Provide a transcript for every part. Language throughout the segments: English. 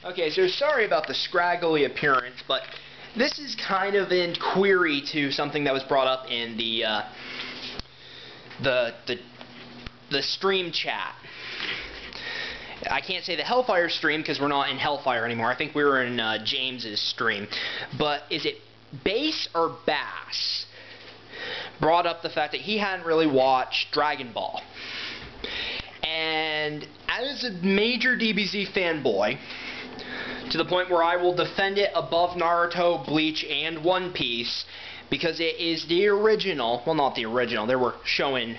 Okay, so sorry about the scraggly appearance, but this is kind of in query to something that was brought up in the stream chat. I can't say the Hellfire stream because we're not in Hellfire anymore. I think we were in James's stream. But is it Bass or Bass brought up the fact that he hadn't really watched Dragon Ball. And as a major DBZ fanboy, to the point where I will defend it above Naruto, Bleach, and One Piece, because it is the original, well, not the original, they were showing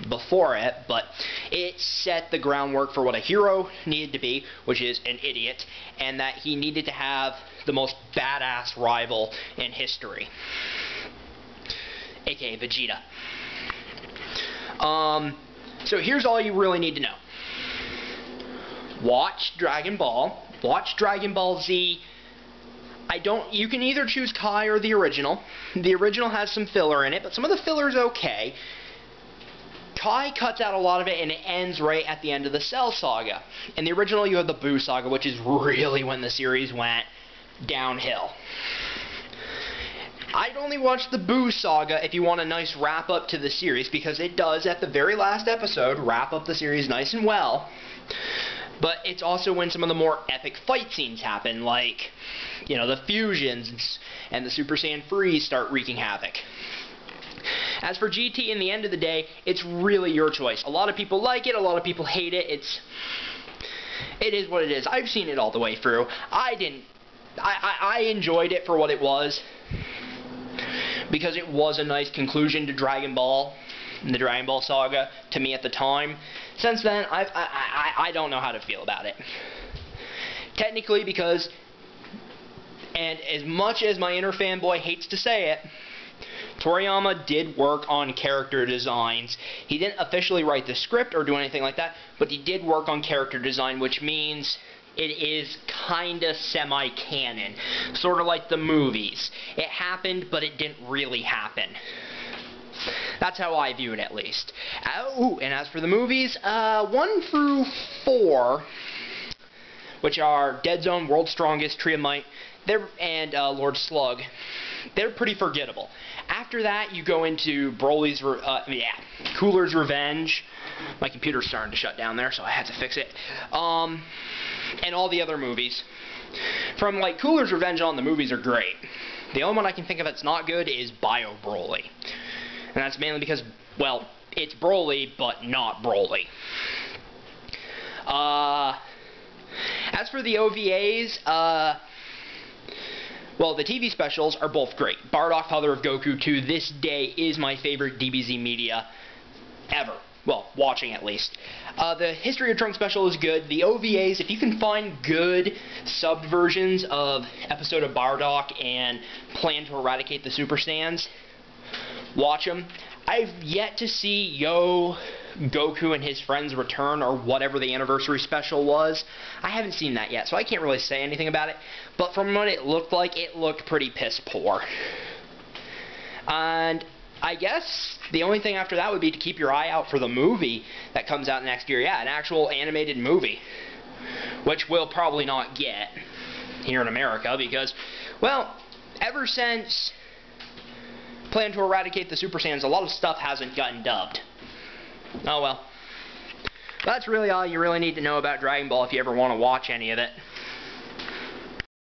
before it, but it set the groundwork for what a hero needed to be, which is an idiot, and that he needed to have the most badass rival in history, aka Vegeta. So here's all you really need to know. Watch Dragon Ball. Watch Dragon Ball Z. You can either choose Kai or the original. The original has some filler in it, but some of the filler is okay. Kai cuts out a lot of it, and it ends right at the end of the Cell Saga. In the original, you have the Buu Saga, which is really when the series went downhill. I'd only watch the Buu Saga if you want a nice wrap-up to the series, because it does, at the very last episode, wrap up the series nice and well. But it's also when some of the more epic fight scenes happen, like, you know, the fusions and the Super Saiyan Freeze start wreaking havoc. As for GT, in the end of the day, it's really your choice. A lot of people like it, a lot of people hate it. It is what it is. I've seen it all the way through. I enjoyed it for what it was, because it was a nice conclusion to Dragon Ball, the Dragon Ball saga, to me at the time. Since then, I don't know how to feel about it. Technically, because, and as much as my inner fanboy hates to say it, Toriyama did work on character designs. He didn't officially write the script or do anything like that, but he did work on character design, which means it is kinda semi-canon. Sort of like the movies. It happened, but it didn't really happen. That's how I view it, at least. And as for the movies, 1 through 4, which are Dead Zone, World's Strongest, Tree of Might, and Lord Slug, they're pretty forgettable. After that, you go into Cooler's Revenge. My computer's starting to shut down there, so I had to fix it. And all the other movies. From, like, Cooler's Revenge on, the movies are great. The only one I can think of that's not good is Bio Broly. And that's mainly because, well, it's Broly, but not Broly. As for the OVAs, well, the TV specials are both great. Bardock, Father of Goku, to this day, is my favorite DBZ media ever. Well, watching at least. The History of Trunks special is good. The OVAs, if you can find good subbed versions of Episode of Bardock and Plan to Eradicate the Super Saiyans, watch them. I've yet to see Yo, Goku and his friends return, or whatever the anniversary special was. I haven't seen that yet, so I can't really say anything about it. But from what it looked pretty piss poor. And I guess the only thing after that would be to keep your eye out for the movie that comes out next year. Yeah, an actual animated movie, which we'll probably not get here in America because, well, ever since Plan to Eradicate the Super Saiyans, a lot of stuff hasn't gotten dubbed. Oh well. That's really all you really need to know about Dragon Ball if you ever want to watch any of it.